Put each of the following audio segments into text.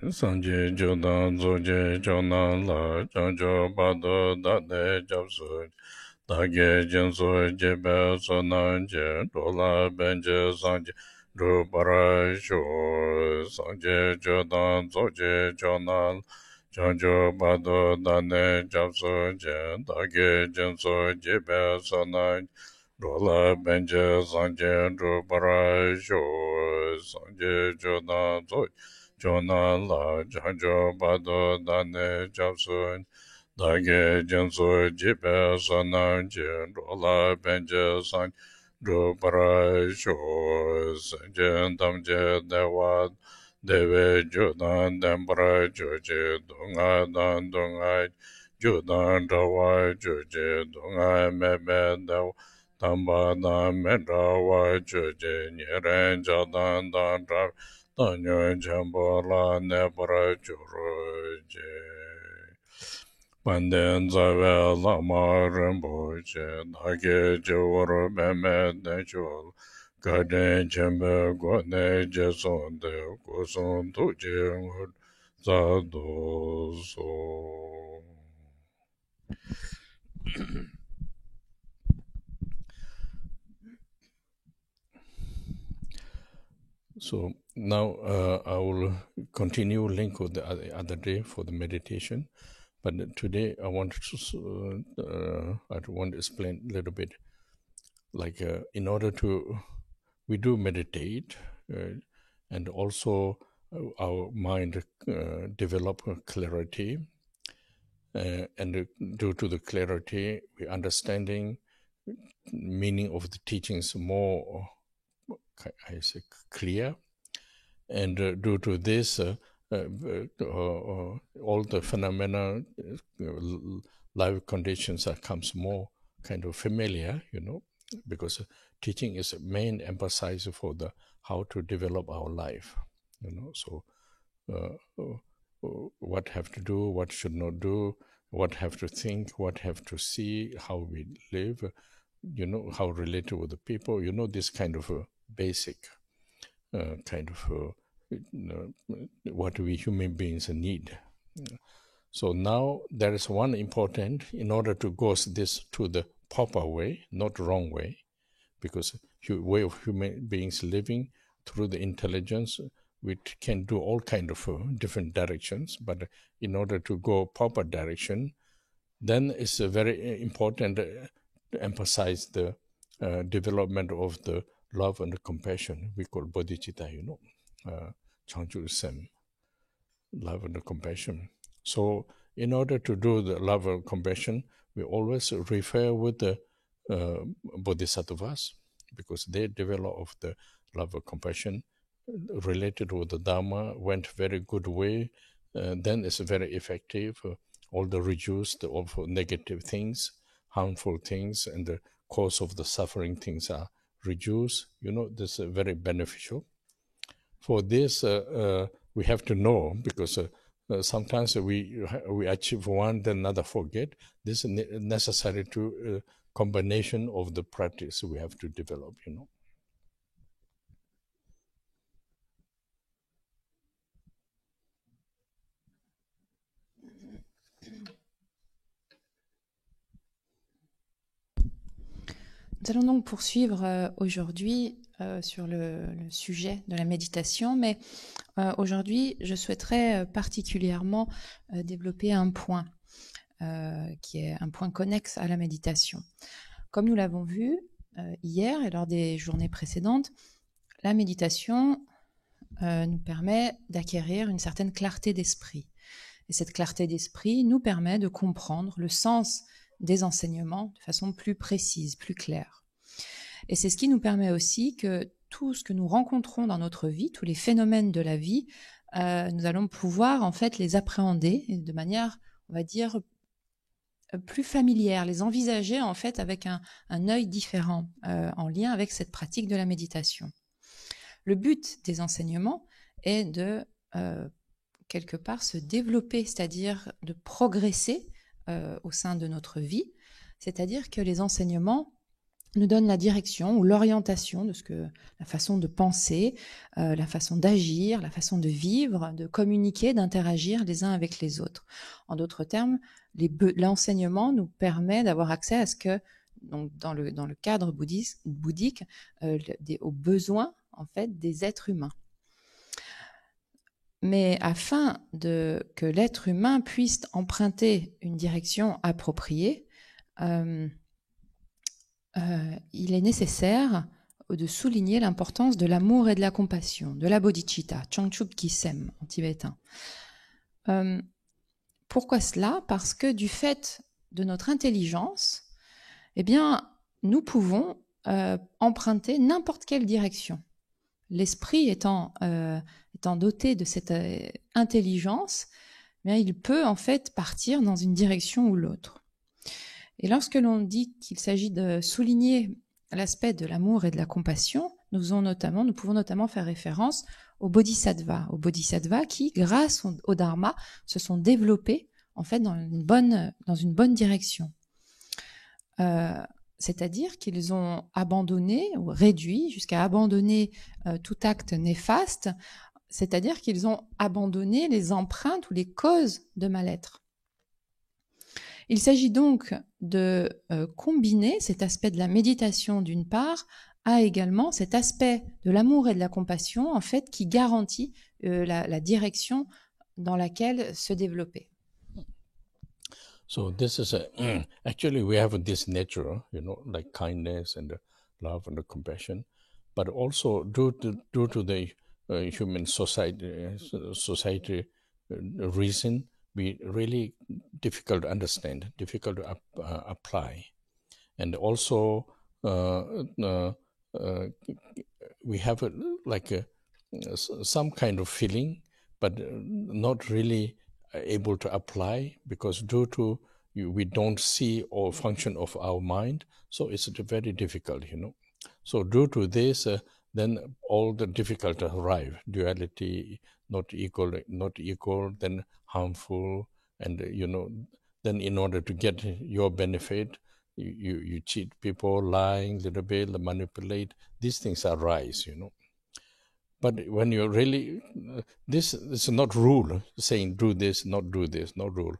Sanje Jodan Zoje Jonan La Janjo Bado Dade Japsu Dage Jenso Jebe Sonanje Dola Benje Sanje Rupara Sho Sanje Jodan Zoje Jonan Janjo Bado Dade Japsu Dage Jenso Jebe Sonanje Dola Benje Sanje Rupara Sho Sanje Jodan Zoje Jona la janjo bado dane japsun dage janso jibe sanan jin rola benje san ro para sho sanjen tamje dewa deve jodan dembra joje donga dan donga jodan dawa joje donga mebe dewa tamba dan medawa joje nyeren jadan dan Tanyo Jambo La Nebra Juroje Panden Zave Lama Rinpoche Nage Jawar Meme Denchul Gaden Jembe Gwane Jesonde Goson Tuje Ngur Zado So. So now I will continue link with the other day for the meditation, but today I want to explain a little bit, like in order to we do meditate, and also our mind develop clarity, and due to the clarity, we understanding meaning of the teachings more, I say, clear, and due to this, all the phenomena, life conditions comes more kind of familiar, because teaching is main emphasis for the how to develop our life, So, what have to do, what should not do, what have to think, what have to see, how we live, how relate with the people, this kind of basic kind of what we human beings need. So now there is one important, in order to go this to the proper way, not wrong way, because way of human beings living through the intelligence, we can do all kind of different directions, but in order to go proper direction, then it's very important to emphasize the development of the love and compassion we call bodhicitta, Changchu Sem, love and compassion. So in order to do the love and compassion, we always refer with the bodhisattvas, because they develop of the love and compassion related with the Dharma, went very good way, then it's very effective. All the reduced of negative things, harmful things, and the cause of the suffering things are reduced. This is very beneficial. For this, we have to know, because sometimes we achieve one, then another forget. This is necessary to combination of the practice we have to develop, Nous allons donc poursuivre aujourd'hui sur le sujet de la méditation, mais aujourd'hui, je souhaiterais particulièrement développer un point qui est un point connexe à la méditation. Comme nous l'avons vu hier et lors des journées précédentes, la méditation nous permet d'acquérir une certaine clarté d'esprit. Et cette clarté d'esprit nous permet de comprendre le sens des enseignements de façon plus précise, plus claire. Et c'est ce qui nous permet aussi que tout ce que nous rencontrons dans notre vie, tous les phénomènes de la vie, nous allons pouvoir en fait les appréhender de manière, on va dire, plus familière, les envisager en fait avec un œil différent en lien avec cette pratique de la méditation. Le but des enseignements est de quelque part se développer, c'est-à-dire de progresser au sein de notre vie, c'est-à-dire que les enseignements nous donne la direction ou l'orientation de la façon de penser, la façon d'agir, la façon de vivre, de communiquer, d'interagir les uns avec les autres. En d'autres termes, l'enseignement nous permet d'avoir accès à ce que, donc dans le cadre bouddhique, aux besoins en fait des êtres humains. Mais afin que l'être humain puisse emprunter une direction appropriée, il est nécessaire de souligner l'importance de l'amour et de la compassion, de la bodhicitta, Changchup Kisem en tibétain. Pourquoi cela? Parce que du fait de notre intelligence, eh bien, nous pouvons emprunter n'importe quelle direction. L'esprit étant doté de cette intelligence, eh bien, il peut en fait partir dans une direction ou l'autre. Et lorsque l'on dit qu'il s'agit de souligner l'aspect de l'amour et de la compassion, nous pouvons notamment faire référence aux bodhisattvas qui, grâce au Dharma, se sont développés en fait dans une bonne direction. C'est-à-dire qu'ils ont abandonné ou réduit jusqu'à abandonner tout acte néfaste, c'est-à-dire qu'ils ont abandonné les empreintes ou les causes de mal-être. Il s'agit donc de combiner cet aspect de la méditation d'une part à également cet aspect de l'amour et de la compassion en fait qui garantit la direction dans laquelle se développer. So this is actually we have this nature, like kindness and love and compassion, but also due to the human society reason, be really difficult to understand, difficult to apply, and also we have some kind of feeling, but not really able to apply because due to we don't see or function of our mind, so it's very difficult, So due to this, then all the difficulty arrive. Duality, not equal, then harmful, and then in order to get your benefit, you cheat people, lying a little bit, manipulate. These things arise, But when you really, this is not rule, saying do this, not do this, no rule.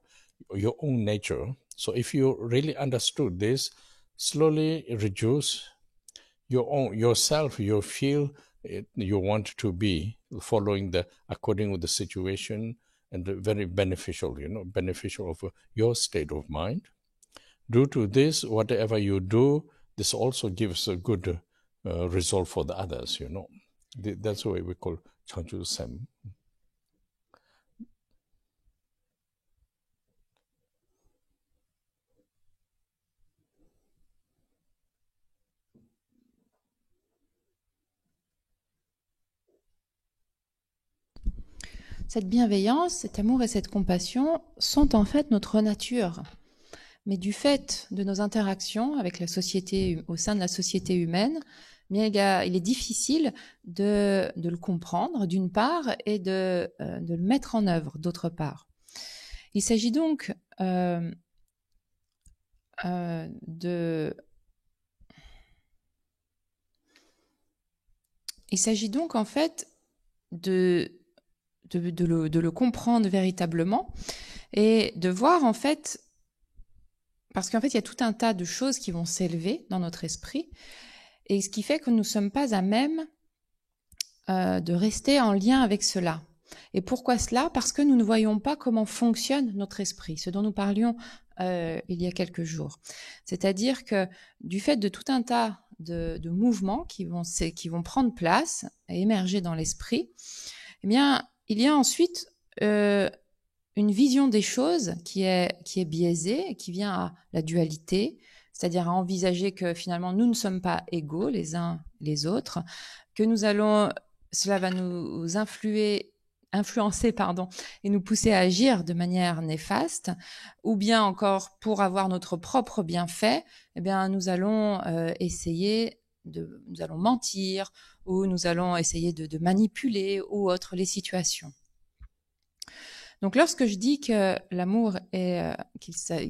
Your own nature. So if you really understood this, slowly reduce yourself, you feel you want to be following according with the situation, and very beneficial, beneficial of your state of mind. Due to this, whatever you do, this also gives a good result for the others, That's why we call Changchu Sem. Cette bienveillance, cet amour et cette compassion sont en fait notre nature. Mais du fait de nos interactions avec la société, au sein de la société humaine, il est difficile de le comprendre d'une part et de le mettre en œuvre d'autre part. Il s'agit donc en fait de le comprendre véritablement et de voir en fait, parce qu'en fait il y a tout un tas de choses qui vont s'élever dans notre esprit, et ce qui fait que nous ne sommes pas à même de rester en lien avec cela. Et pourquoi cela? Parce que nous ne voyons pas comment fonctionne notre esprit, ce dont nous parlions il y a quelques jours. C'est-à-dire que du fait de tout un tas de mouvements qui vont prendre place et émerger dans l'esprit, eh bien, il y a ensuite une vision des choses qui est biaisée, qui vient à la dualité, c'est-à-dire à envisager que finalement nous ne sommes pas égaux les uns les autres, que cela va nous influencer et nous pousser à agir de manière néfaste, ou bien encore pour avoir notre propre bienfait, eh bien nous allons nous allons mentir, ou nous allons essayer de manipuler ou autre les situations. Donc lorsque je dis que l'amour est,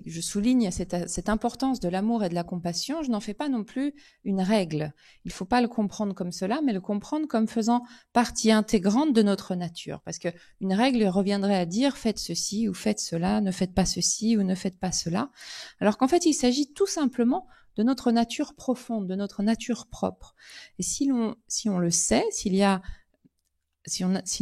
je souligne cette importance de l'amour et de la compassion, je n'en fais pas non plus une règle. Il ne faut pas le comprendre comme cela, mais le comprendre comme faisant partie intégrante de notre nature. Parce que une règle reviendrait à dire faites ceci ou faites cela, ne faites pas ceci ou ne faites pas cela. Alors qu'en fait, il s'agit tout simplement de notre nature profonde, de notre nature propre. Et si on le sait, si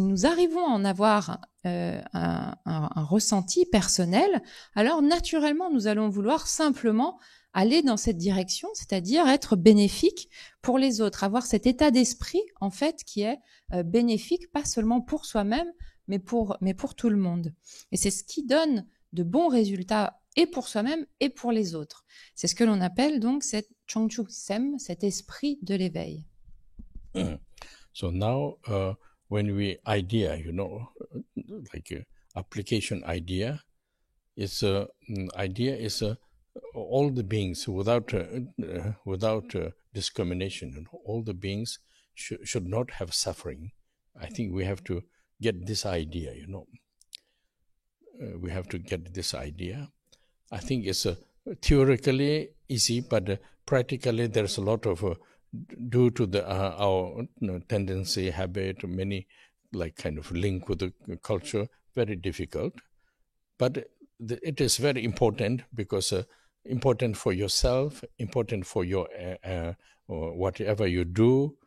nous arrivons à en avoir un ressenti personnel, alors naturellement, nous allons vouloir simplement aller dans cette direction, c'est-à-dire être bénéfique pour les autres, avoir cet état d'esprit, en fait, qui est bénéfique, pas seulement pour soi-même, mais pour tout le monde. Et c'est ce qui donne de bons résultats et pour soi-même et pour les autres. C'est ce que l'on appelle donc cette Chongchu Sem, cet esprit de l'éveil. So now, when we idea, like application idea, idea is all the beings without discrimination. All the beings should not have suffering. I think we have to get this idea. We have to get this idea. I think it's theoretically easy, but practically there's a lot of due to our tendency, habit, many like kind of link with the culture, very difficult. But it is very important because important for yourself, important for your whatever you do,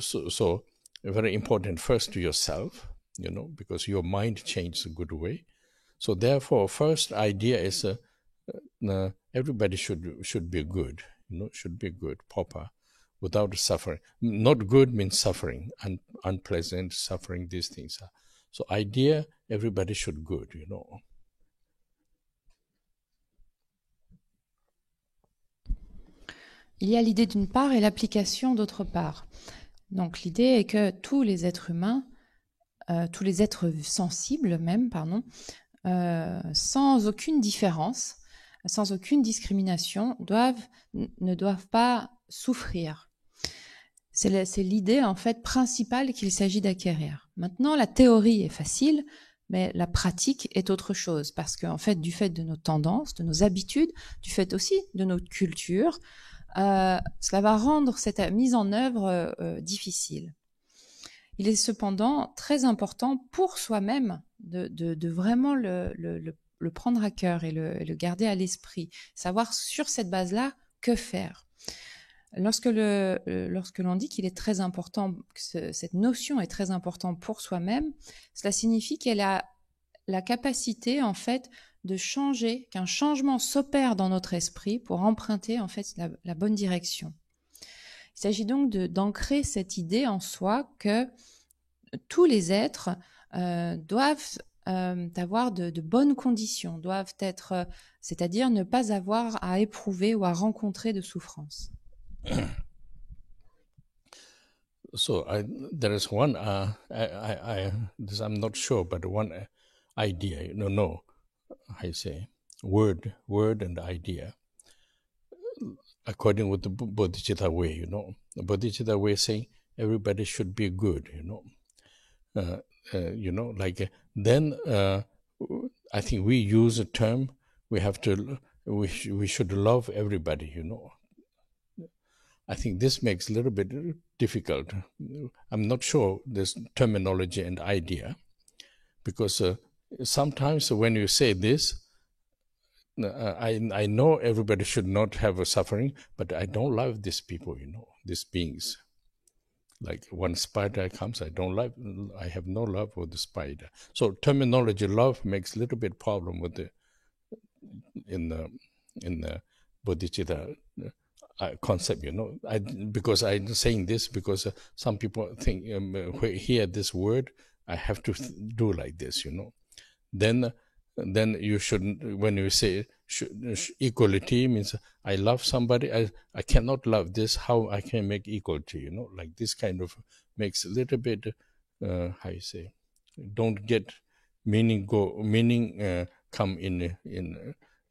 so very important first to yourself, because your mind changes a good way. So therefore, first idea is everybody should be good, should be good, proper, without suffering. Not good means suffering, unpleasant, suffering, these things. So idea, everybody should good, Il y a l'idée d'une part et l'application d'autre part. Donc l'idée est que tous les êtres humains, tous les êtres sensibles même, sans aucune différence, sans aucune discrimination, ne doivent pas souffrir. C'est l'idée en fait principale qu'il s'agit d'acquérir. Maintenant, la théorie est facile, mais la pratique est autre chose, parce qu'en fait, du fait de nos tendances, de nos habitudes, du fait aussi de notre culture, cela va rendre cette mise en œuvre difficile. Il est cependant très important pour soi-même de vraiment le prendre à cœur et le garder à l'esprit, savoir sur cette base-là que faire. Lorsque l'on dit qu'il est très important, que cette notion est très importante pour soi-même, cela signifie qu'elle a la capacité en fait de changer, qu'un changement s'opère dans notre esprit pour emprunter en fait la bonne direction. Il s'agit donc d'ancrer cette idée en soi que tous les êtres doivent avoir de bonnes conditions, doivent être, c'est-à-dire ne pas avoir à éprouver ou à rencontrer de souffrance. So there is one, I'm not sure, but one idea, I say word and idea, according with the Bodhicitta way, the Bodhicitta way saying everybody should be good, like then I think we use a term, we should love everybody, I think this makes a little bit difficult. I'm not sure this terminology and idea, because sometimes when you say this, I know everybody should not have a suffering, but I don't love these people, these beings. Like one spider comes, I have no love for the spider. So terminology love makes a little bit problem with in the Bodhicitta concept, because I'm saying this because some people think hear this word, I have to do like this, Then you shouldn't. When you say equality means I love somebody, I cannot love this. How I can make equality, Like this kind of makes a little bit how you say, don't get meaning come in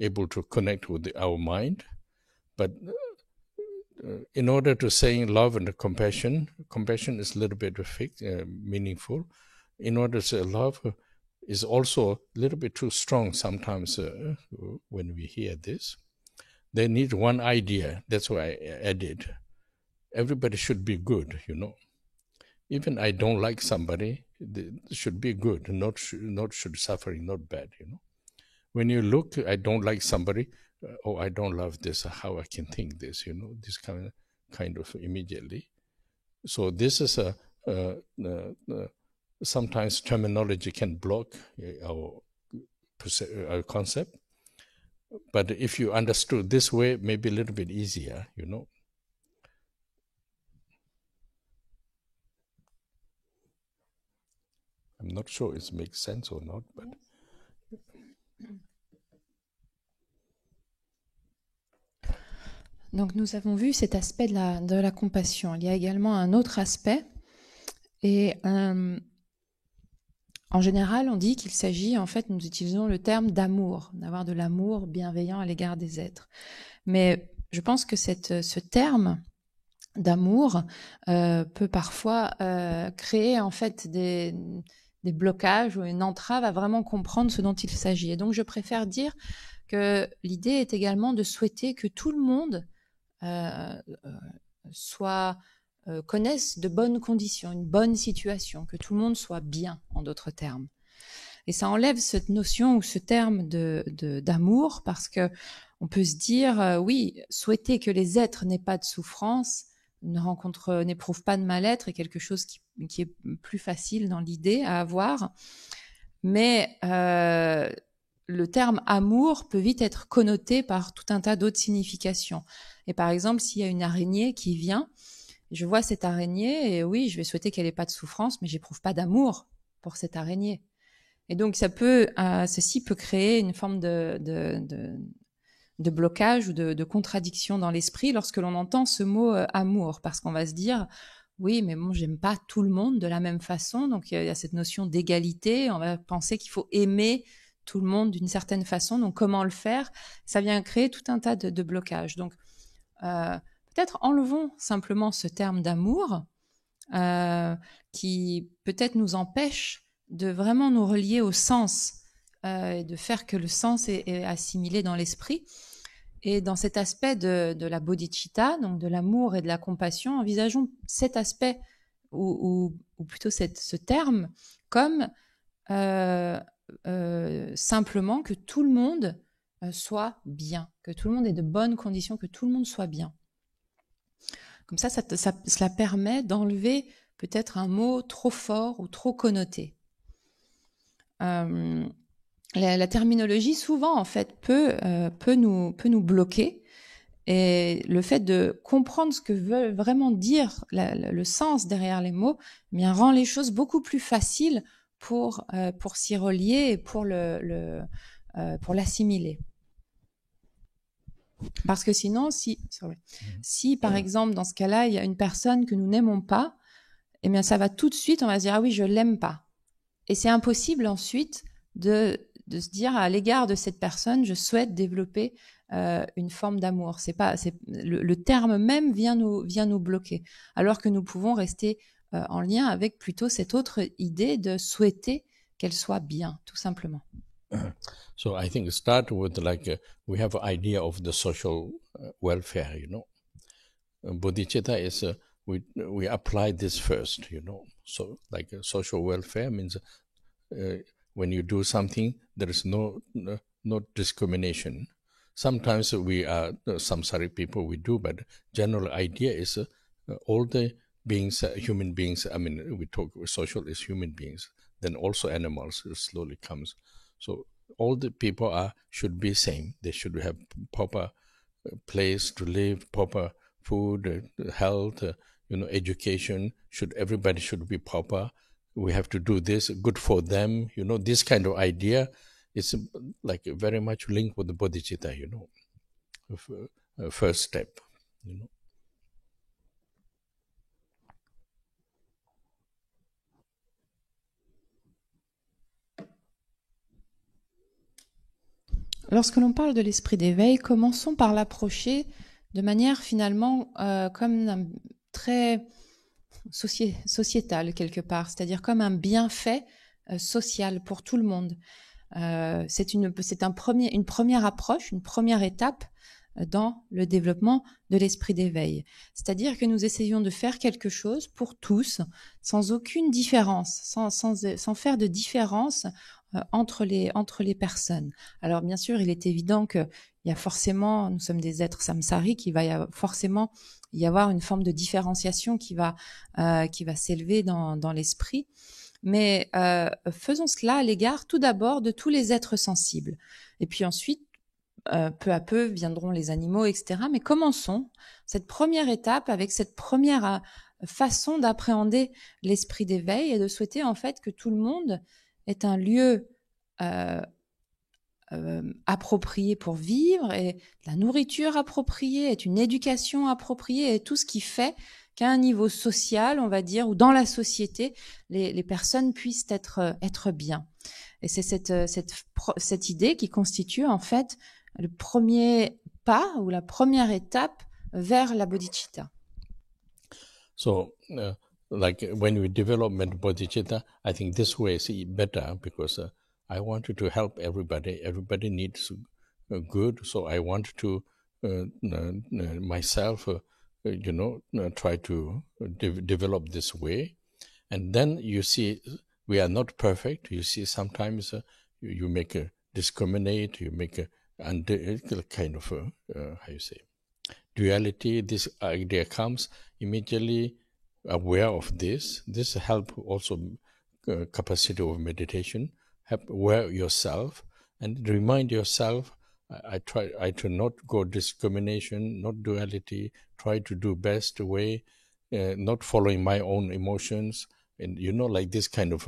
able to connect with our mind, but. In order to say love and compassion is a little bit meaningful. In order to say love, is also a little bit too strong sometimes when we hear this. They need one idea. That's why I added. Everybody should be good, you know. Even I don't like somebody, they should be good, not should suffering, not bad, you know. When you look, I don't like somebody, oh, I don't love this, how I can think this, you know, this kind of immediately. So this is sometimes terminology can block our concept. But if you understood this way, maybe a little bit easier, you know. I'm not sure it makes sense or not, but... Donc nous avons vu cet aspect de la compassion. Il y a également un autre aspect. Et en général, on dit qu'il s'agit, en fait, nous utilisons le terme d'amour, d'avoir de l'amour bienveillant à l'égard des êtres. Mais je pense que ce terme d'amour peut parfois créer, en fait, des blocages ou une entrave à vraiment comprendre ce dont il s'agit. Et donc, je préfère dire que l'idée est également de souhaiter que tout le monde connaissent de bonnes conditions, une bonne situation, que tout le monde soit bien, en d'autres termes. Et ça enlève cette notion ou ce terme d'amour, parce que on peut se dire, oui, souhaiter que les êtres n'aient pas de souffrance, n'éprouvent pas de mal-être est quelque chose qui est plus facile dans l'idée à avoir, mais le terme amour peut vite être connoté par tout un tas d'autres significations. Et par exemple, s'il y a une araignée qui vient, je vois cette araignée et oui, je vais souhaiter qu'elle n'ait pas de souffrance, mais j'éprouve pas d'amour pour cette araignée. Et donc, ceci peut créer une forme de blocage ou de contradiction dans l'esprit lorsque l'on entend ce mot amour, parce qu'on va se dire, oui, mais bon, j'aime pas tout le monde de la même façon, donc il y a cette notion d'égalité, on va penser qu'il faut aimer tout le monde d'une certaine façon, donc comment le faire? Ça vient créer tout un tas de blocages. Donc, peut-être enlevons simplement ce terme d'amour qui peut-être nous empêche de vraiment nous relier au sens et de faire que le sens est assimilé dans l'esprit. Et dans cet aspect de la bodhicitta, donc de l'amour et de la compassion, envisageons cet aspect ou plutôt ce terme comme simplement que tout le monde soit bien, que tout le monde ait de bonnes conditions, que tout le monde soit bien. Comme ça, cela permet d'enlever peut-être un mot trop fort ou trop connoté. La terminologie, souvent, en fait, peut nous bloquer. Et le fait de comprendre ce que veut vraiment dire le sens derrière les mots, eh bien, rend les choses beaucoup plus faciles pour s'y relier et pour l'assimiler. Parce que sinon, si par exemple, dans ce cas-là, il y a une personne que nous n'aimons pas, eh bien, ça va tout de suite, on va se dire, ah oui, je l'aime pas. Et c'est impossible ensuite de se dire, à l'égard de cette personne, je souhaite développer une forme d'amour. Le terme même vient nous bloquer. Alors que nous pouvons rester en lien avec plutôt cette autre idée de souhaiter qu'elle soit bien, tout simplement. So I think start with we have an idea of the social welfare, you know. Bodhicitta is we apply this first, you know. So like social welfare means when you do something, there is no discrimination. Sometimes we are samsaric people, we do, but general idea is all the beings, human beings. I mean, we talk social is human beings. Then also animals slowly comes. So all the people should be same. They should have proper place to live, proper food, health, education. Everybody should be proper. We have to do this, good for them. This kind of idea is like very much linked with the bodhicitta. First step. Lorsque l'on parle de l'esprit d'éveil, commençons par l'approcher de manière finalement comme très sociétale quelque part, c'est-à-dire comme un bienfait social pour tout le monde. C'est une première approche, une première étape dans le développement de l'esprit d'éveil. C'est-à-dire que nous essayons de faire quelque chose pour tous, sans aucune différence, sans faire de différence entre les personnes. Alors bien sûr, il est évident que il y a forcément, nous sommes des êtres samsari, qu'il va forcément y avoir une forme de différenciation qui va s'élever dans l'esprit. Mais faisons cela à l'égard tout d'abord de tous les êtres sensibles. Et puis ensuite, peu à peu viendront les animaux, etc. Mais commençons cette première étape avec cette première façon d'appréhender l'esprit d'éveil et de souhaiter en fait que tout le monde ait un lieu approprié pour vivre, et la nourriture appropriée, est une éducation appropriée, et tout ce qui fait qu'à un niveau social, on va dire, ou dans la société, les personnes puissent être bien. Et c'est cette idée qui constitue en fait le premier pas ou la première étape vers la bodhicitta. So, like when we develop bodhicitta, I think this way is better because I wanted to help everybody. Everybody needs good, so I want to myself, try to develop this way. And then you see, we are not perfect. You see, sometimes you make a discriminate, you make a kind of how you say, duality. This idea comes immediately aware of this. This help also capacity of meditation. Help aware yourself and remind yourself. I try not go discrimination, not duality. Try to do best way, not following my own emotions, and like this kind of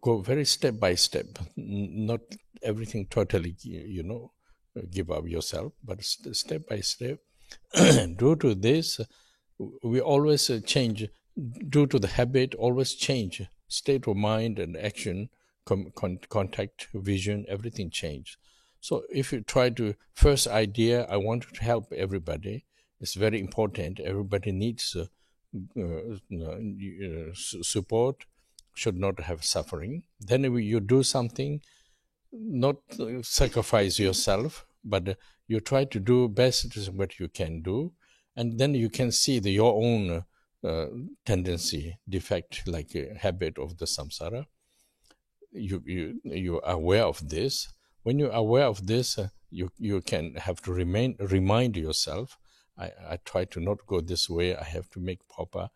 go very step by step. Not everything totally, give up yourself, but step by step. Due to this, we always change. Due to the habit, always change state of mind and action, contact, vision, everything change. So if you try to, first idea, I want to help everybody. It's very important. Everybody needs support, should not have suffering. Then you do something, not sacrifice yourself, but you try to do best what you can do. And then you can see your own tendency, defect, like a habit of the samsara. You are aware of this. When you're aware of this, you can have to remind yourself, I try to not go this way. I have to make proper,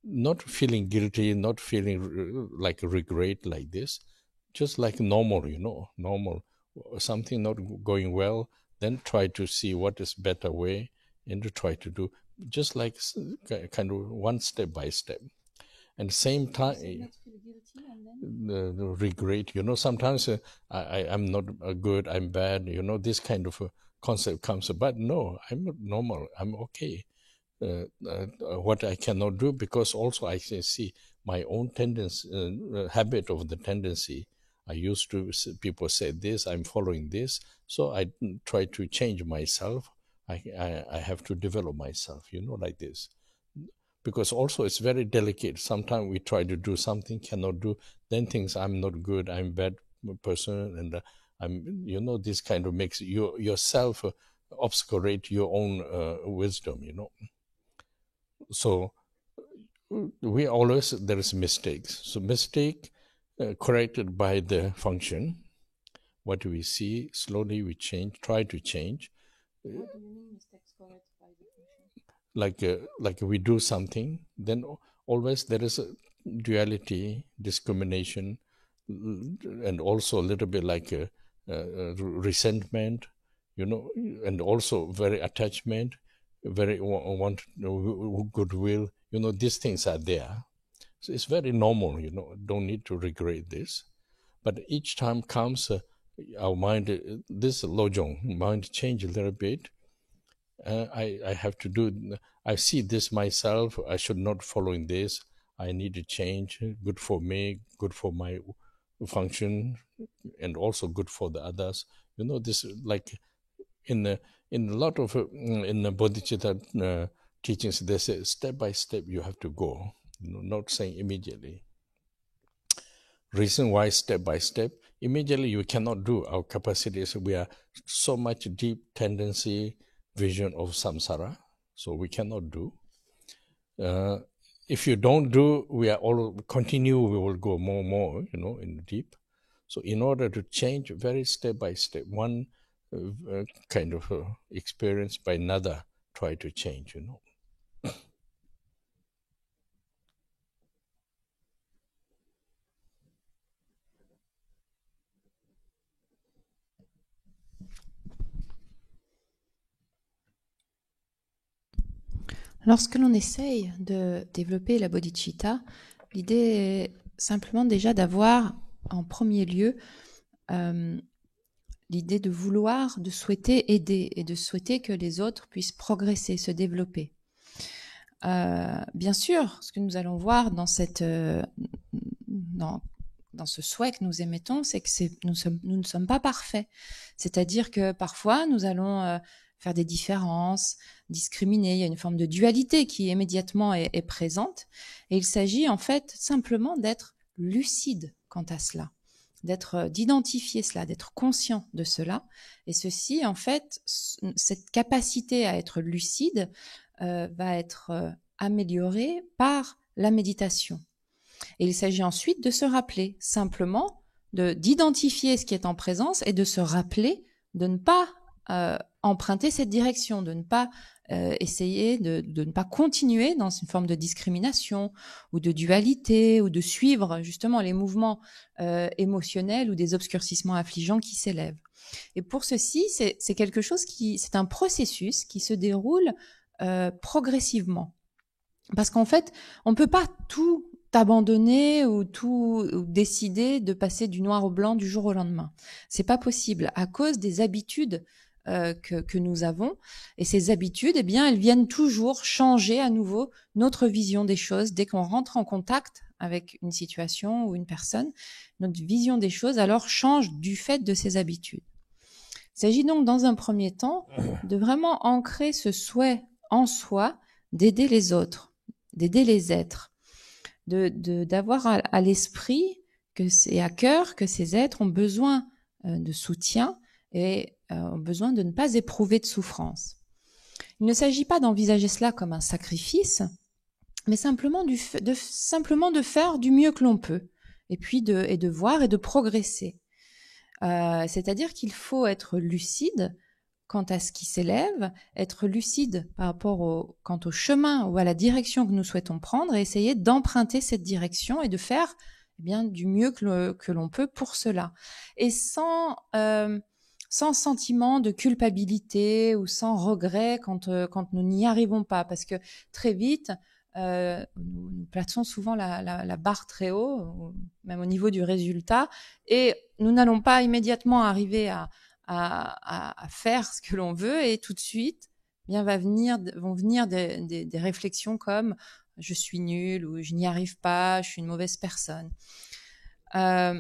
not feeling guilty, not feeling like regret like this, just like normal, normal. Something not going well, then try to see what is better way and to try to do, just like kind of one step by step. And same time, the regret, sometimes I'm not good, I'm bad, this kind of a concept comes, but no, I'm normal, I'm okay. What I cannot do, because also I can see my own tendency, habit of the tendency. I used to, people say this, I'm following this, so I try to change myself. I have to develop myself, like this. Because also it's very delicate. Sometimes we try to do something, cannot do, then thinks I'm not good, I'm a bad person, and I'm, this kind of makes yourself obscurate your own wisdom, So we always, there is mistakes. So mistake corrected by the function. What do we see? Slowly we change, try to change. What do you mean mistakes corrected by the function? Like we do something, then always there is a duality, discrimination, and also a little bit like a resentment, and also very attachment, very goodwill, these things are there. So it's very normal, don't need to regret this. But each time comes our mind, this lojong, mind change a little bit. I have to do, I see this myself, I should not follow in this, I need to change, good for me, good for my function, and also good for the others. This like in a lot of in the bodhicitta teachings, they say step by step you have to go, not saying immediately. reason why step by step, immediately you cannot do. Our capacities, we are so much deep tendency, vision of samsara, so we cannot do. If you don't do, we are all continue, we will go more, in deep. So in order to change very step by step, one kind of experience by another, try to change, Lorsque l'on essaye de développer la bodhicitta, l'idée est simplement déjà d'avoir en premier lieu l'idée de vouloir, de souhaiter aider et de souhaiter que les autres puissent progresser, se développer. Bien sûr, ce que nous allons voir dans dans ce souhait que nous émettons, c'est que nous ne sommes pas parfaits. C'est-à-dire que parfois, nous allons faire des différences, discriminer. Il y a une forme de dualité qui immédiatement est présente. Et il s'agit en fait simplement d'être lucide quant à cela, d'identifier cela, d'être conscient de cela. Et ceci, en fait, cette capacité à être lucide va être améliorée par la méditation. Et il s'agit ensuite de se rappeler, simplement d'identifier ce qui est en présence et de se rappeler de ne pas emprunter cette direction, de ne pas essayer de ne pas continuer dans une forme de discrimination ou de dualité ou de suivre justement les mouvements émotionnels ou des obscurcissements affligeants qui s'élèvent. Et pour ceci, c'est quelque chose c'est un processus qui se déroule progressivement. Parce qu'en fait, on ne peut pas tout abandonner ou décider de passer du noir au blanc du jour au lendemain. C'est pas possible à cause des habitudes que nous avons. Et ces habitudes, eh bien, elles viennent toujours changer à nouveau notre vision des choses. Dès qu'on rentre en contact avec une situation ou une personne, notre vision des choses alors change du fait de ces habitudes. Il s'agit donc dans un premier temps de vraiment ancrer ce souhait en soi d'aider les autres, d'aider les êtres, d'avoir à l'esprit et à cœur que ces êtres ont besoin de soutien et ont besoin de ne pas éprouver de souffrance. Il ne s'agit pas d'envisager cela comme un sacrifice, mais simplement de faire du mieux que l'on peut, et puis de voir et de progresser. C'est-à-dire qu'il faut être lucide quant à ce qui s'élève, être lucide par rapport quant au chemin ou à la direction que nous souhaitons prendre et essayer d'emprunter cette direction et de faire bien du mieux que l'on peut pour cela. Et sans sentiment de culpabilité ou sans regret quand nous n'y arrivons pas, parce que très vite, nous plaçons souvent la barre très haut, même au niveau du résultat, et nous n'allons pas immédiatement arriver à faire ce que l'on veut, et tout de suite, bien vont venir des réflexions comme je suis nul ou je n'y arrive pas, je suis une mauvaise personne. La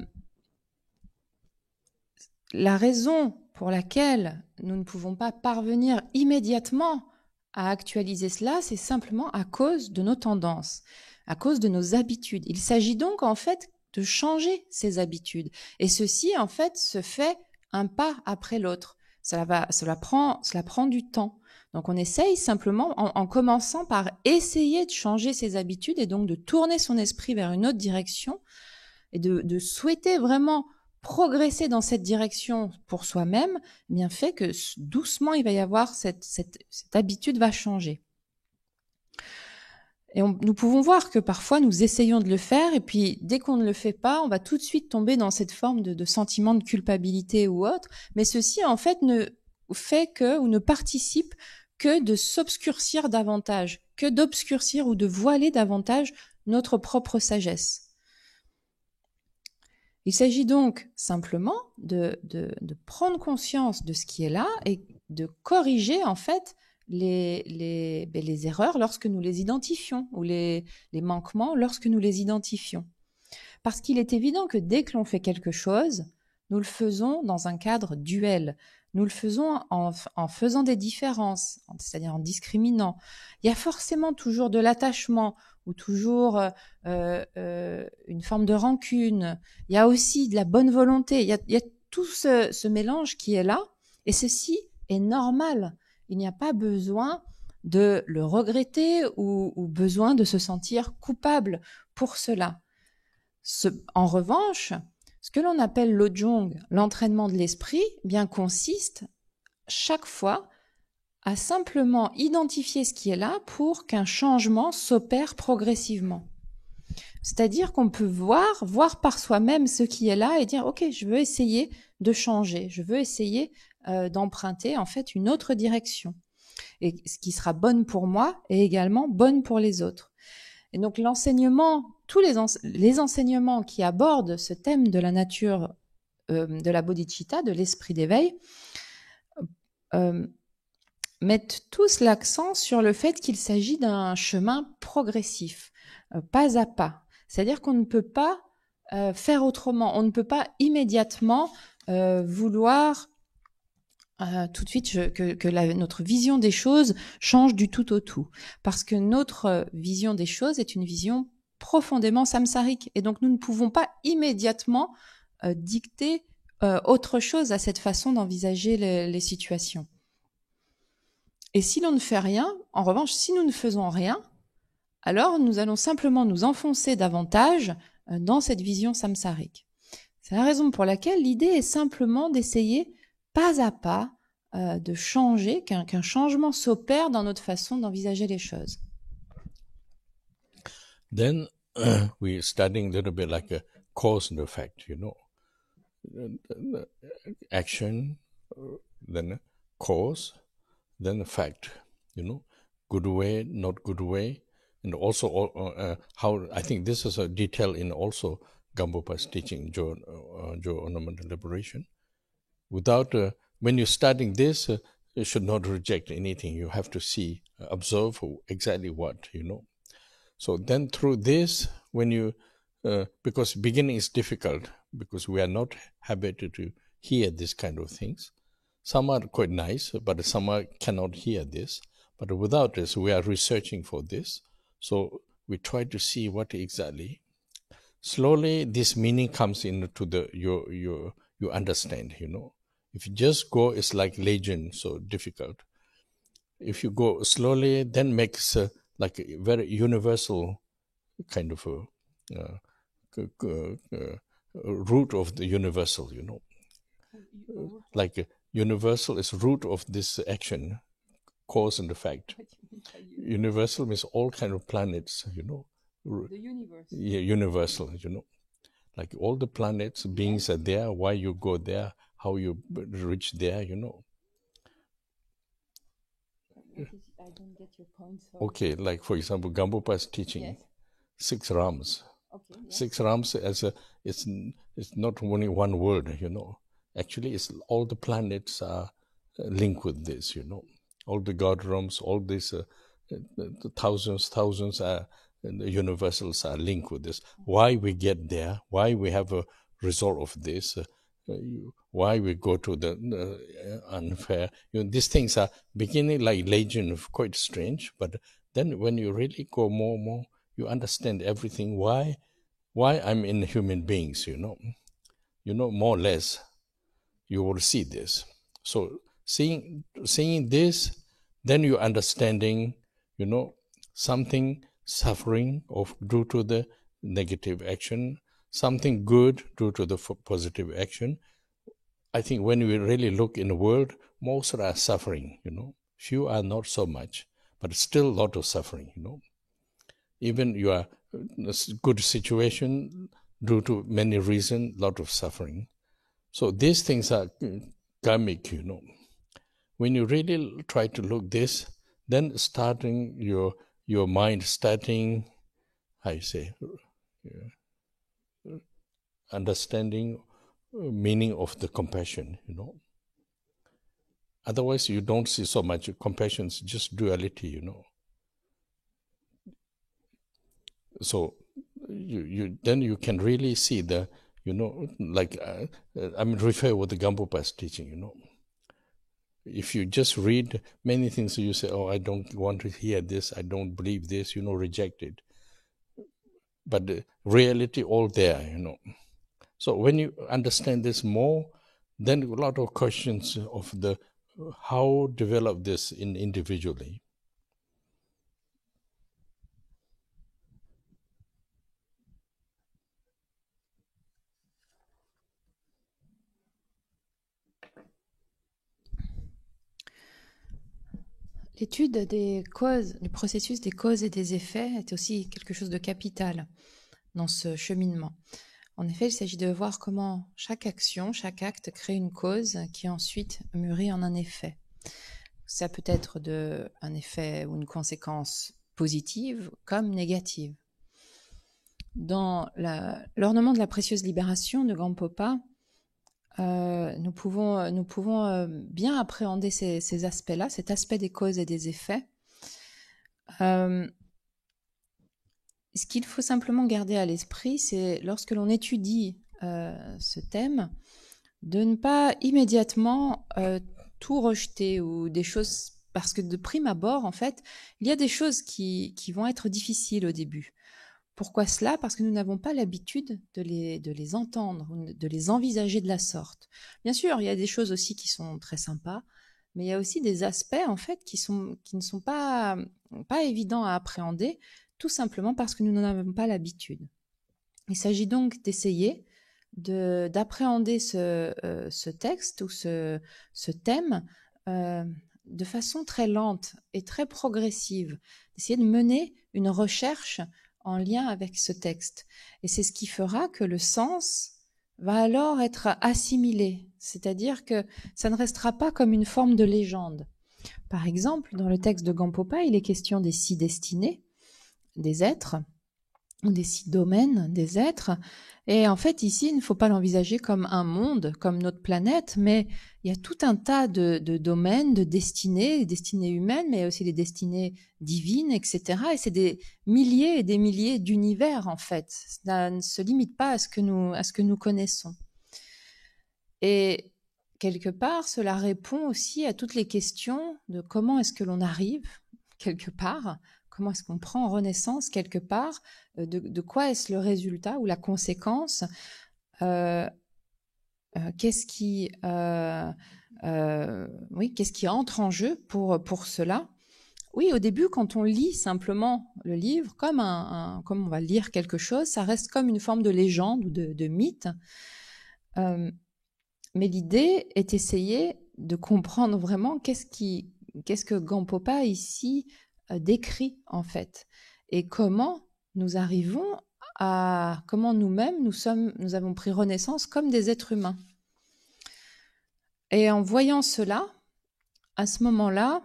raison pour laquelle nous ne pouvons pas parvenir immédiatement à actualiser cela, c'est simplement à cause de nos tendances, à cause de nos habitudes. Il s'agit donc en fait de changer ces habitudes, et ceci en fait se fait un pas après l'autre. Cela prend du temps. Donc on essaye simplement en commençant par essayer de changer ses habitudes et donc de tourner son esprit vers une autre direction et de souhaiter vraiment progresser dans cette direction pour soi-même, bien fait que doucement il va y avoir cette habitude va changer. Et nous pouvons voir que parfois nous essayons de le faire et puis dès qu'on ne le fait pas, on va tout de suite tomber dans cette forme de sentiment de culpabilité ou autre. Mais ceci en fait ne fait que ou ne participe que de s'obscurcir davantage, que d'obscurcir ou de voiler davantage notre propre sagesse. Il s'agit donc simplement de prendre conscience de ce qui est là et de corriger en fait les erreurs lorsque nous les identifions ou les manquements lorsque nous les identifions. Parce qu'il est évident que dès que l'on fait quelque chose, nous le faisons dans un cadre duel. Nous le faisons en faisant des différences, c'est-à-dire en discriminant. Il y a forcément toujours de l'attachement ou toujours une forme de rancune. Il y a aussi de la bonne volonté. Il y a tout ce mélange qui est là, et ceci est normal. Il n'y a pas besoin de le regretter ou besoin de se sentir coupable pour cela. En revanche, ce que l'on appelle l'ojong, l'entraînement de l'esprit, bien consiste chaque fois à simplement identifier ce qui est là pour qu'un changement s'opère progressivement. C'est-à-dire qu'on peut voir par soi-même ce qui est là et dire « Ok, je veux essayer de changer, je veux essayer d'emprunter en fait une autre direction. Et ce qui sera bonne pour moi est également bonne pour les autres. » Et donc l'enseignement, tous les enseignements qui abordent ce thème de la nature, de la bodhicitta, de l'esprit d'éveil, mettent tous l'accent sur le fait qu'il s'agit d'un chemin progressif, pas à pas. C'est-à-dire qu'on ne peut pas faire autrement, on ne peut pas immédiatement vouloir tout de suite que notre vision des choses change du tout au tout. Parce que notre vision des choses est une vision profondément samsarique. Et donc nous ne pouvons pas immédiatement dicter autre chose à cette façon d'envisager les situations. Et si l'on ne fait rien, en revanche, si nous ne faisons rien, alors nous allons simplement nous enfoncer davantage dans cette vision samsarique. C'est la raison pour laquelle l'idée est simplement d'essayer pas à pas de changer, qu'un changement s'opère dans notre façon d'envisager les choses. Then we're studying a little bit like a cause and effect, you know. Action, then cause, then effect, you know. Good way, not good way. And also how, I think this is a detail in also Gampopa's teaching, Joe Ornamental Liberation. Without, when you're studying this, you should not reject anything. You have to see, observe exactly what, you know. So then through this, when you, because beginning is difficult, because we are not habituated to hear this kind of things. Some are quite nice, but some cannot hear this. But without this, we are researching for this. So we try to see what exactly. Slowly, this meaning comes into you understand, you know. If you just go, it's like legend, so difficult. If you go slowly, then makes like a very universal kind of root of the universal, you know. Like universal is root of this action, cause and effect. Universal means all kind of planets, you know. The universe. Yeah, universal, you know. Like all the planets, beings are there, why you go there, how you reach there, you know. I don't get your point. Okay, like for example, Gampopa's teaching, Yes. 6 Rams. Okay, yes. 6 Rams it's not only one word, you know. Actually, it's all the planets are linked with this, you know. All the God realms, all these the thousands are the universals are linked with this. Why we get there? Why we have a result of this? Why we go to the unfair? You know, these things are beginning like legend, quite strange. But then when you really go more, you understand everything. Why I'm in human beings? You know, more or less, you will see this. So seeing this, then you're understanding, you know, something suffering due to the negative action, something good due to the positive action. I think when we really look in the world, most are suffering, you know. Few are not so much, but still a lot of suffering, you know. Even you are in a good situation due to many reasons, lot of suffering. So these things are karmic, you know. When you really try to look this, then starting your mind starting, how you say, understanding meaning of the compassion, you know. Otherwise, you don't see so much. Compassion is just duality, you know. So then you can really see the, you know, like I'm refer with the Gampopa's teaching, you know. If you just read many things, you say, oh, I don't want to hear this, I don't believe this, you know, reject it. but the reality all there, you know. So when you understand this more, then a lot of questions of the how develop this in individually. L'étude des causes, du processus des causes et des effets est aussi quelque chose de capital dans ce cheminement. En effet, il s'agit de voir comment chaque action, chaque acte crée une cause qui ensuite mûrit en un effet. Ça peut être un effet ou une conséquence positive comme négative. Dans l'ornement de la précieuse libération de Gampopa, nous pouvons bien appréhender ces aspects-là, cet aspect des causes et des effets. Ce qu'il faut simplement garder à l'esprit, c'est lorsque l'on étudie ce thème, de ne pas immédiatement tout rejeter ou des choses, parce que de prime abord, en fait, il y a des choses qui vont être difficiles au début. Pourquoi cela? Parce que nous n'avons pas l'habitude de les entendre, de les envisager de la sorte. Bien sûr, il y a des choses aussi qui sont très sympas, mais il y a aussi des aspects, en fait, qui ne sont pas évidents à appréhender, tout simplement parce que nous n'en avons pas l'habitude. Il s'agit donc d'essayer d'appréhender ce texte ou ce thème de façon très lente et très progressive, d'essayer de mener une recherche en lien avec ce texte. Et c'est ce qui fera que le sens va alors être assimilé, c'est-à-dire que ça ne restera pas comme une forme de légende. Par exemple, dans le texte de Gampopa, il est question des 6 destinées des êtres, ou des 6 domaines des êtres. Et en fait, ici, il ne faut pas l'envisager comme un monde, comme notre planète, mais il y a tout un tas de domaines, de destinées, les destinées humaines, mais aussi les destinées divines, etc. Et c'est des milliers et des milliers d'univers, en fait. Ça ne se limite pas à ce que nous connaissons. Et quelque part, cela répond aussi à toutes les questions de comment est-ce que l'on arrive, quelque part, comment est-ce qu'on prend renaissance quelque part, de quoi est-ce le résultat ou la conséquence, qu'est-ce qui entre en jeu pour cela. Oui, au début, quand on lit simplement le livre, comme on va lire quelque chose, ça reste comme une forme de légende ou de mythe. Mais l'idée est d'essayer de comprendre vraiment qu'est-ce que Gampopa ici décrit en fait, et comment nous arrivons comment nous-mêmes nous avons pris renaissance comme des êtres humains. Et en voyant cela, à ce moment-là,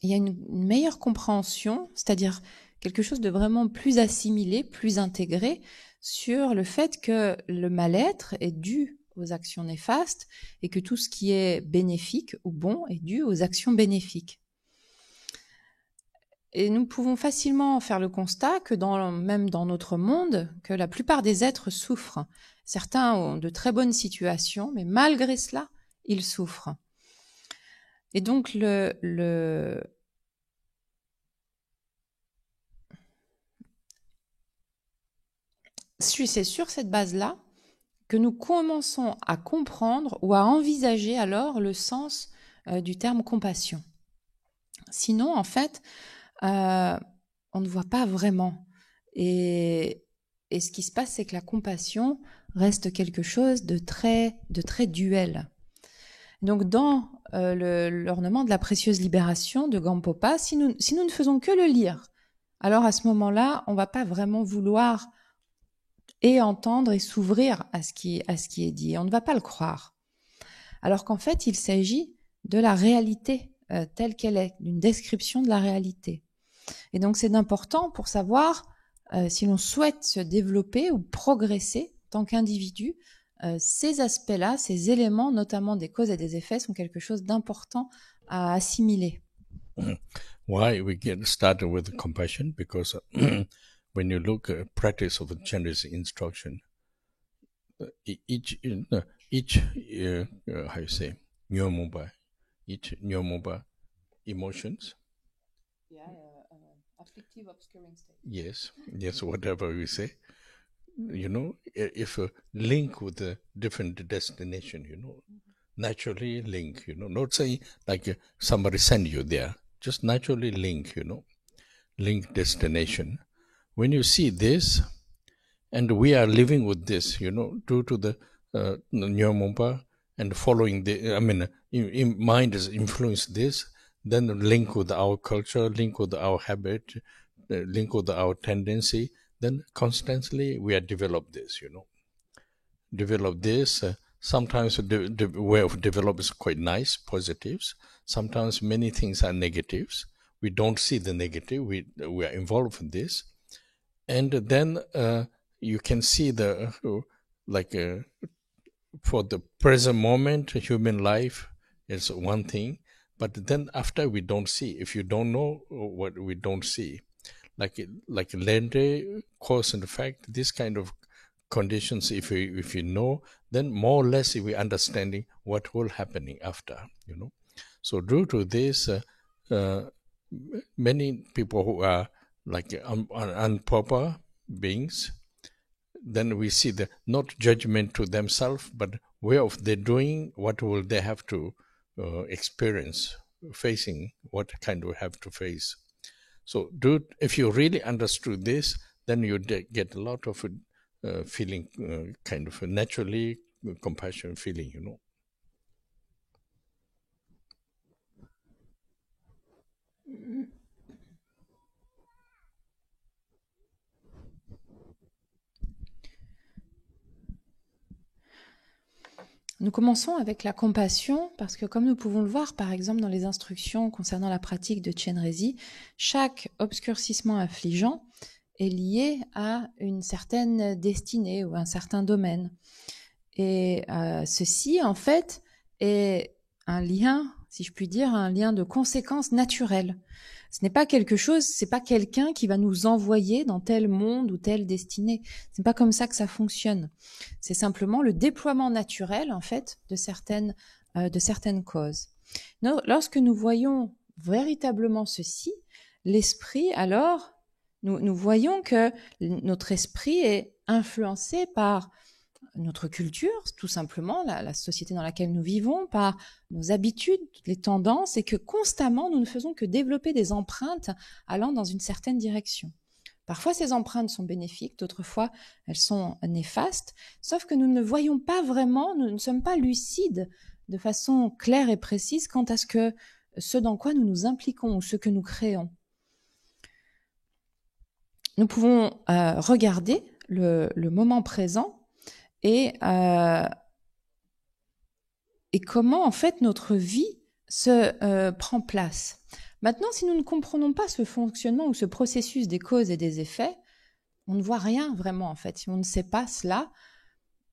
il y a une meilleure compréhension, c'est-à-dire quelque chose de vraiment plus assimilé, plus intégré sur le fait que le mal-être est dû aux actions néfastes et que tout ce qui est bénéfique ou bon est dû aux actions bénéfiques. Et nous pouvons facilement faire le constat que même dans notre monde, que la plupart des êtres souffrent. Certains ont de très bonnes situations, mais malgré cela, ils souffrent. Et donc c'est sur cette base-là que nous commençons à comprendre ou à envisager alors le sens du terme compassion. Sinon, en fait, on ne voit pas vraiment. Et ce qui se passe, c'est que la compassion reste quelque chose de très duel. Donc, dans l'ornement de la précieuse libération de Gampopa, si nous ne faisons que le lire, alors à ce moment-là, on ne va pas vraiment vouloir et entendre et s'ouvrir à ce qui est dit. On ne va pas le croire. Alors qu'en fait, il s'agit de la réalité telle qu'elle est, d'une description de la réalité. Et donc, c'est important pour savoir si l'on souhaite se développer ou progresser en tant qu'individu, ces aspects-là, ces éléments, notamment des causes et des effets, sont quelque chose d'important à assimiler. Why we get started with compassion? Because when you look at practice of Chinese instruction, each how you say, each emotions. Afflictive obscuring state. Yes, whatever we say. If a link with a different destination, naturally link, not saying like somebody send you there, just naturally link, link destination. When you see this, and we are living with this, due to the Nyamumpa and following mind has influenced this, then link with our culture, link with our habit, link with our tendency, then constantly we are develop this, develop this. Sometimes the way of develop is quite nice, positives. Sometimes many things are negatives. We don't see the negative. We are involved in this. And then you can see for the present moment, human life is one thing. But then after we don't see, if you don't know what we don't see, like Lende, cause and effect, this kind of conditions, if you know, then more or less we understanding what will happening after, So due to this, many people who are like improper beings, then we see the not judgment to themselves, but way of they doing, what will they have to experience, facing, what kind of have to face. So if you really understood this, then you get a lot of feeling, kind of a naturally compassion feeling, Nous commençons avec la compassion parce que comme nous pouvons le voir par exemple dans les instructions concernant la pratique de Chenrezig, chaque obscurcissement affligeant est lié à une certaine destinée ou un certain domaine. Et ceci en fait est un lien, si je puis dire, un lien de conséquence naturelle. Ce n'est pas quelque chose, c'est pas quelqu'un qui va nous envoyer dans tel monde ou telle destinée. C'est pas comme ça que ça fonctionne. C'est simplement le déploiement naturel, en fait, de certaines causes. Lorsque nous voyons véritablement ceci, l'esprit, alors, nous voyons que notre esprit est influencé par notre culture, tout simplement, la société dans laquelle nous vivons, par nos habitudes, les tendances, et que constamment, nous ne faisons que développer des empreintes allant dans une certaine direction. Parfois, ces empreintes sont bénéfiques, d'autres fois, elles sont néfastes, sauf que nous ne voyons pas vraiment, nous ne sommes pas lucides de façon claire et précise quant à ce dans quoi nous nous impliquons ou ce que nous créons. Nous pouvons regarder le moment présent et comment en fait notre vie se prend place. Maintenant, si nous ne comprenons pas ce fonctionnement ou ce processus des causes et des effets, on ne voit rien vraiment en fait. Si on ne sait pas cela,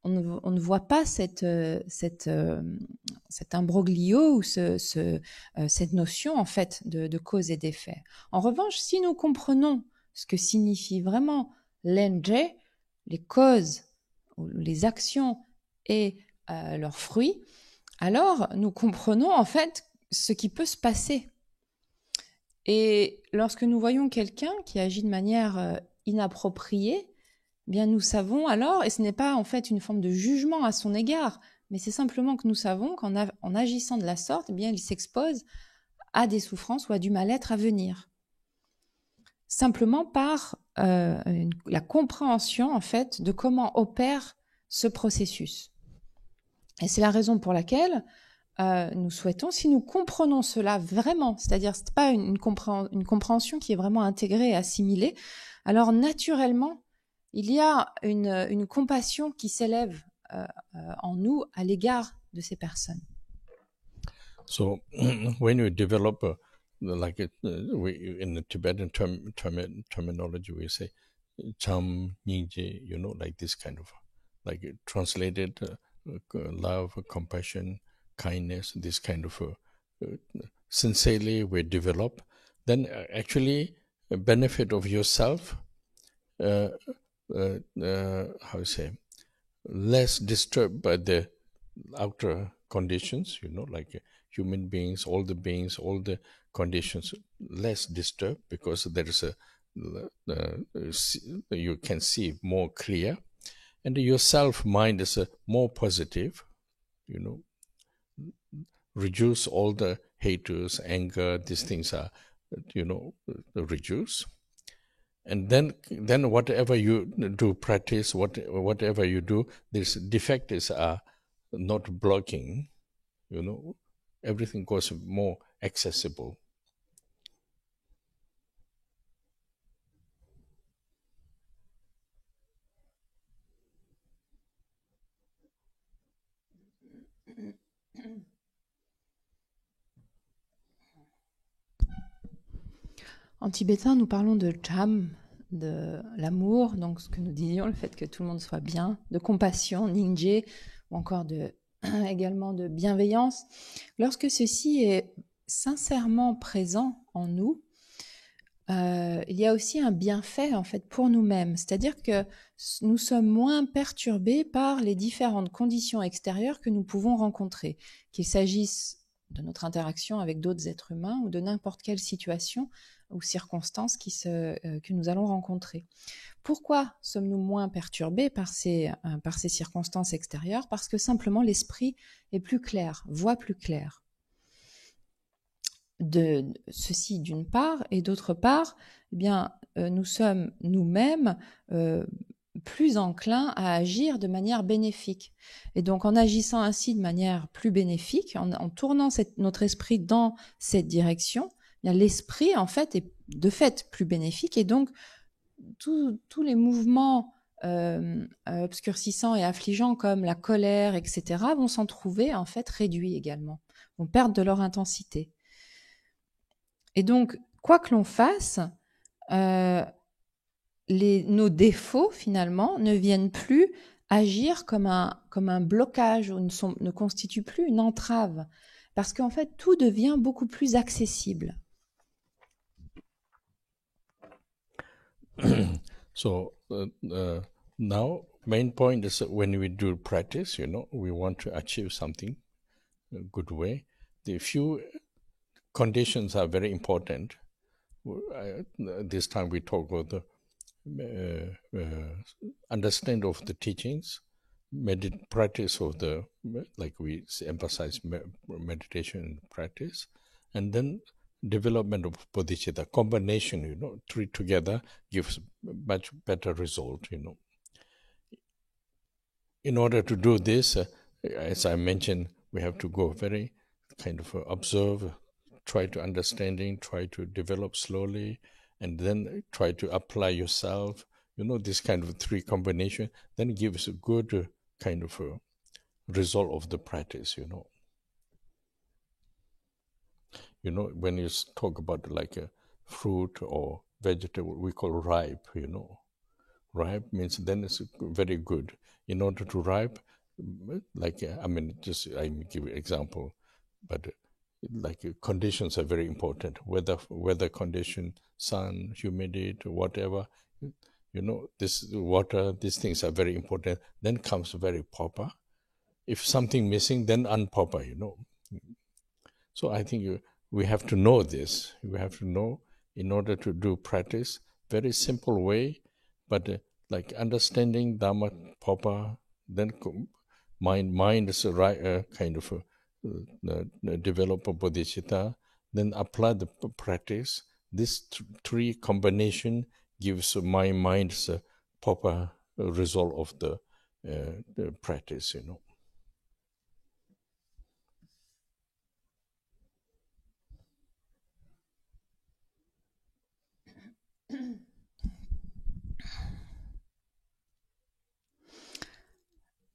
on ne voit pas cet imbroglio ou cette notion en fait de cause et d'effet. En revanche, si nous comprenons ce que signifie vraiment l'enje, les causes, les actions et leurs fruits, alors nous comprenons en fait ce qui peut se passer. Et lorsque nous voyons quelqu'un qui agit de manière inappropriée, eh bien nous savons alors, et ce n'est pas en fait une forme de jugement à son égard, mais c'est simplement que nous savons qu'en agissant de la sorte, eh bien il s'expose à des souffrances ou à du mal-être à venir. Simplement par la compréhension en fait de comment opère ce processus. Et c'est la raison pour laquelle nous souhaitons, si nous comprenons cela vraiment, c'est-à-dire c'est pas une compréhension qui est vraiment intégrée et assimilée, alors naturellement il y a une compassion qui s'élève en nous à l'égard de ces personnes. So when we develop in the Tibetan terminology we say cham nyingje, like this kind of like translated love, compassion, kindness, this kind of sincerely we develop, then actually a benefit of yourself, how you say, less disturbed by the outer conditions, like human beings, all the conditions less disturbed, because there is you can see more clear, and your self mind is more positive, reduce all the haters, anger, these things are, reduce. And then whatever you do, practice, whatever you do, these defects are not blocking, everything goes more accessible. En tibétain, nous parlons de cham, de l'amour, donc ce que nous disions, le fait que tout le monde soit bien, de compassion, ningje, ou encore également de bienveillance. Lorsque ceci est sincèrement présent en nous, il y a aussi un bienfait en fait pour nous-mêmes, c'est-à-dire que nous sommes moins perturbés par les différentes conditions extérieures que nous pouvons rencontrer, qu'il s'agisse de notre interaction avec d'autres êtres humains ou de n'importe quelle situation ou circonstances que nous allons rencontrer. Pourquoi sommes-nous moins perturbés par ces circonstances extérieures? Parce que simplement l'esprit est plus clair, voit plus clair. De ceci d'une part, et d'autre part, eh bien, nous sommes nous-mêmes plus enclins à agir de manière bénéfique. Et donc, en agissant ainsi de manière plus bénéfique, en tournant notre esprit dans cette direction, eh bien, l'esprit, en fait, est de fait plus bénéfique, et donc tous les mouvements obscurcissants et affligeants comme la colère, etc., vont s'en trouver en fait réduits également, vont perdre de leur intensité. Et donc, quoi que l'on fasse, nos défauts, finalement, ne viennent plus agir comme un blocage ou ne constituent plus une entrave. Parce qu'en fait, tout devient beaucoup plus accessible. So now, main point is when we do practice, we want to achieve something a good way. The few conditions are very important. This time we talk about the understanding of the teachings, practice of like we emphasize meditation practice, and then development of bodhicitta. Combination, three together gives much better result, In order to do this, as I mentioned, we have to go very kind of observe, try to understanding, try to develop slowly, and then try to apply yourself. This kind of three combination then gives a good kind of a result of the practice, when you talk about like a fruit or vegetable, we call ripe, Ripe means then it's very good. In order to ripe, like, I give you an example, but like conditions are very important. Weather condition, sun, humidity, whatever, this water, these things are very important. Then comes very proper. If something missing, then unproper, So I think we have to know this. We have to know in order to do practice, very simple way, but like understanding Dhamma proper, then mind is right, kind of develop a bodhicitta, then apply the practice. This three combination gives my mind a proper result of the practice,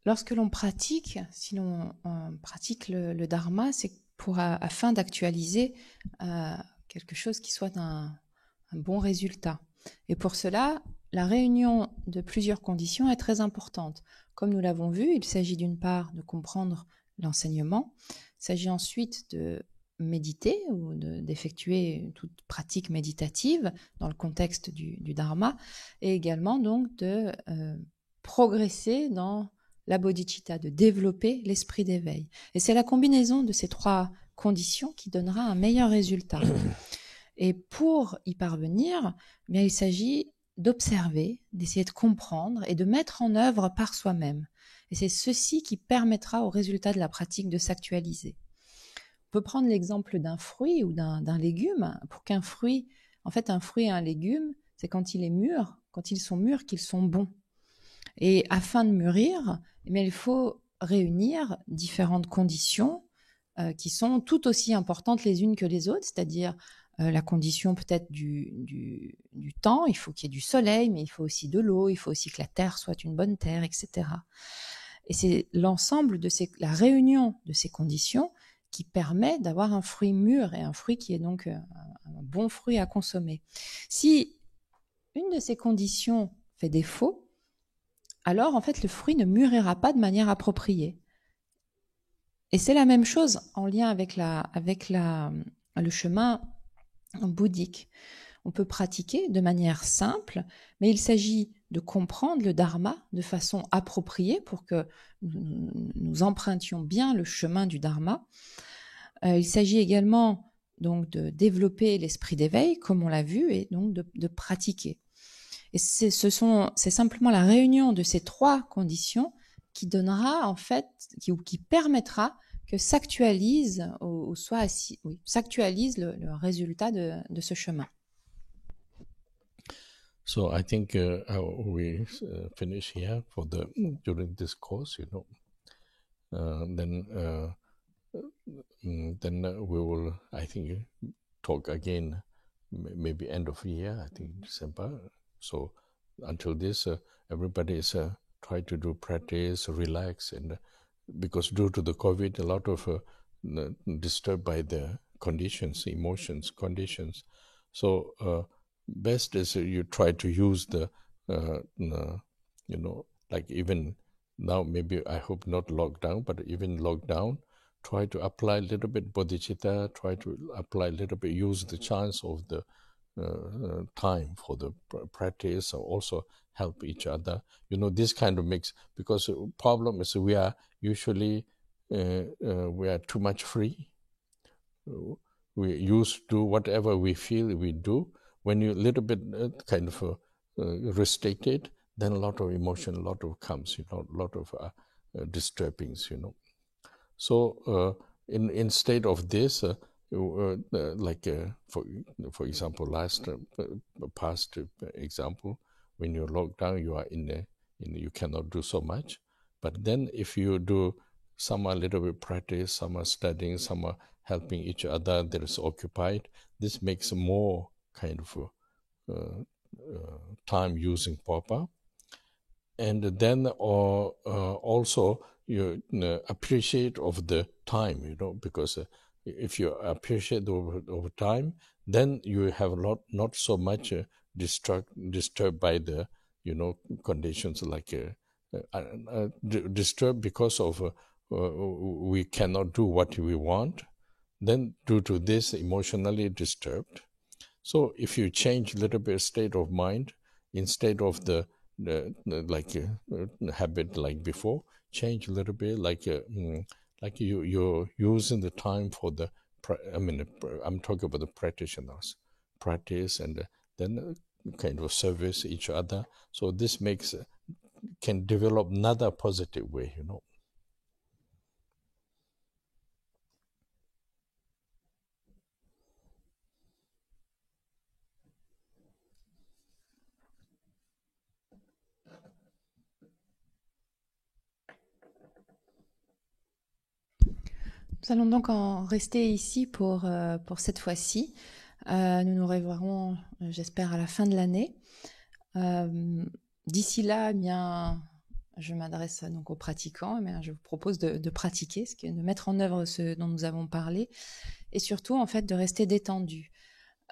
Lorsque l'on pratique, si l'on pratique le dharma, c'est afin d'actualiser quelque chose qui soit un bon résultat. Et pour cela, la réunion de plusieurs conditions est très importante. Comme nous l'avons vu, il s'agit d'une part de comprendre l'enseignement, il s'agit ensuite de méditer ou d'effectuer toute pratique méditative dans le contexte du dharma, et également donc de progresser dans la bodhicitta, de développer l'esprit d'éveil. Et c'est la combinaison de ces 3 conditions qui donnera un meilleur résultat. Et pour y parvenir, eh bien, il s'agit d'observer, d'essayer de comprendre et de mettre en œuvre par soi-même. Et c'est ceci qui permettra au résultat de la pratique de s'actualiser. On peut prendre l'exemple d'un fruit ou d'un légume. Pour qu'un fruit, en fait, un fruit et un légume, c'est quand il est mûr, quand ils sont mûrs, qu'ils sont bons. Et afin de mûrir, eh bien, il faut réunir différentes conditions qui sont tout aussi importantes les unes que les autres, c'est-à-dire la condition peut-être du temps, il faut qu'il y ait du soleil, mais il faut aussi de l'eau, il faut aussi que la terre soit une bonne terre, etc. Et c'est l'ensemble de la réunion de ces conditions qui permet d'avoir un fruit mûr et un fruit qui est donc un bon fruit à consommer. Si une de ces conditions fait défaut, alors en fait le fruit ne mûrira pas de manière appropriée. Et c'est la même chose en lien avec le chemin bouddhique. On peut pratiquer de manière simple, mais il s'agit de comprendre le dharma de façon appropriée pour que nous empruntions bien le chemin du dharma. Il s'agit également donc de développer l'esprit d'éveil, comme on l'a vu, et donc de pratiquer. Et c'est simplement la réunion de ces 3 conditions qui donnera en fait, qui permettra que s'actualise s'actualise le résultat de ce chemin. So I think we finish here during this course, then we will, I think, talk again, maybe end of year, I think December. So until this, everybody is try to do practice, relax, and because due to the COVID, a lot of disturbed by the conditions, emotions, conditions. So best is you try to use the, like even now, maybe I hope not lockdown, but even lockdown, try to apply a little bit bodhicitta, try to apply a little bit, use the chance of the time for the practice, or also help each other. This kind of mix, because the problem is we are usually, we are too much free. We used to do whatever we feel we do. When you a little bit kind of restricted, then a lot of emotion, a lot of comes, a lot of disturbings, So instead of this, like for example, past example, when you're locked down, you are you cannot do so much. But then if you do some a little bit practice, some are studying, some are helping each other, that is occupied, this makes more kind of time using proper. And then also you appreciate of the time, because if you appreciate over time, then you have not so much disturbed by the conditions, like disturbed because of we cannot do what we want, then due to this emotionally disturbed. So if you change a little bit state of mind, instead of the habit like before, change a little bit, like you're using the time for the, I'm talking about the practitioners, practice and then kind of service each other. So this can develop another positive way, Nous allons donc en rester ici pour cette fois-ci. Nous nous reverrons, j'espère, à la fin de l'année. D'ici là, eh bien, je m'adresse donc aux pratiquants. Eh bien, je vous propose de pratiquer, de mettre en œuvre ce dont nous avons parlé, et surtout, en fait, de rester détendu,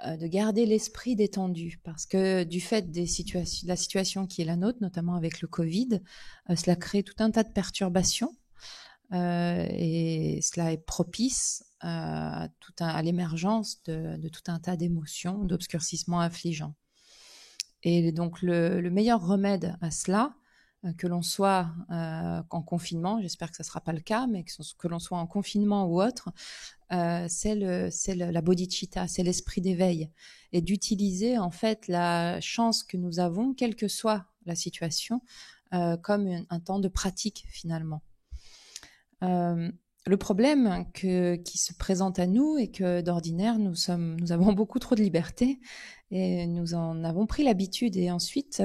de garder l'esprit détendu, parce que du fait de la situation qui est la nôtre, notamment avec le Covid, cela crée tout un tas de perturbations. Et cela est propice à l'émergence de tout un tas d'émotions, d'obscurcissements affligeants. Et donc le meilleur remède à cela, que l'on soit en confinement, j'espère que ça ne sera pas le cas, mais que l'on soit en confinement ou autre, c'est la bodhicitta, c'est l'esprit d'éveil, et d'utiliser en fait la chance que nous avons, quelle que soit la situation, comme un temps de pratique finalement. Le problème qui se présente à nous est que d'ordinaire, nous avons beaucoup trop de liberté et nous en avons pris l'habitude. Et ensuite,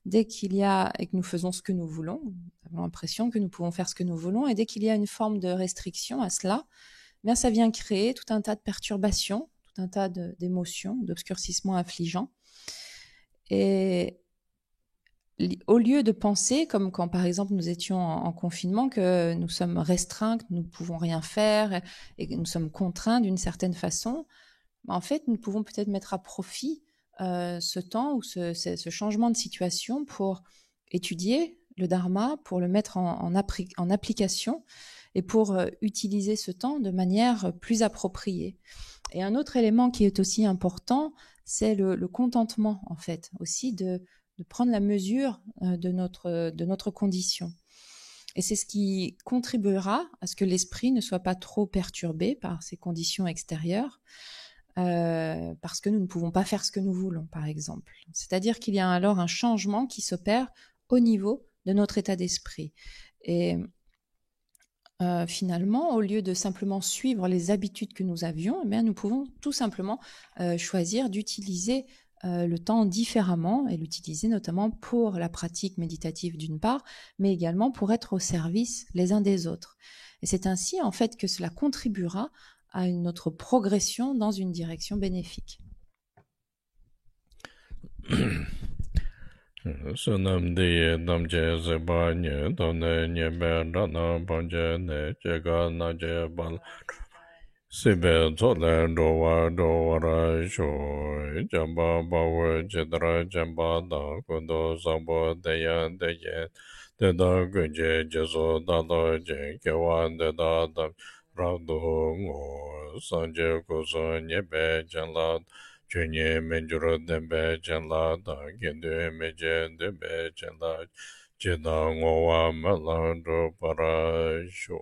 dès qu'il y a, et que nous faisons ce que nous voulons, nous avons l'impression que nous pouvons faire ce que nous voulons, et dès qu'il y a une forme de restriction à cela, eh bien, ça vient créer tout un tas de perturbations, tout un tas d'émotions, d'obscurcissements affligeants. Et au lieu de penser, comme quand par exemple nous étions en confinement, que nous sommes restreints, que nous ne pouvons rien faire et que nous sommes contraints d'une certaine façon, en fait, nous pouvons peut-être mettre à profit ce temps ou ce changement de situation pour étudier le dharma, pour le mettre en application et pour utiliser ce temps de manière plus appropriée. Et un autre élément qui est aussi important, c'est le contentement, en fait, aussi de prendre la mesure de notre condition. Et c'est ce qui contribuera à ce que l'esprit ne soit pas trop perturbé par ces conditions extérieures, parce que nous ne pouvons pas faire ce que nous voulons, par exemple. C'est-à-dire qu'il y a alors un changement qui s'opère au niveau de notre état d'esprit. Et finalement, au lieu de simplement suivre les habitudes que nous avions, eh bien, nous pouvons tout simplement choisir d'utiliser le temps différemment, et l'utiliser notamment pour la pratique méditative d'une part, mais également pour être au service les uns des autres. Et c'est ainsi en fait que cela contribuera à notre progression dans une direction bénéfique. Sunam di damje zeba nye done nye be rana banje ne jega na je bal sibe zole dowa ra sho jamba bawe jedra jamba da kudo sabo deya deye deda gunje jeso dada je kewa deda da rado ngo sanje kuso nye be janla Chunye menjuro dembe chenla da gendu meje dembe chenla cheda ngowa mala do para sho.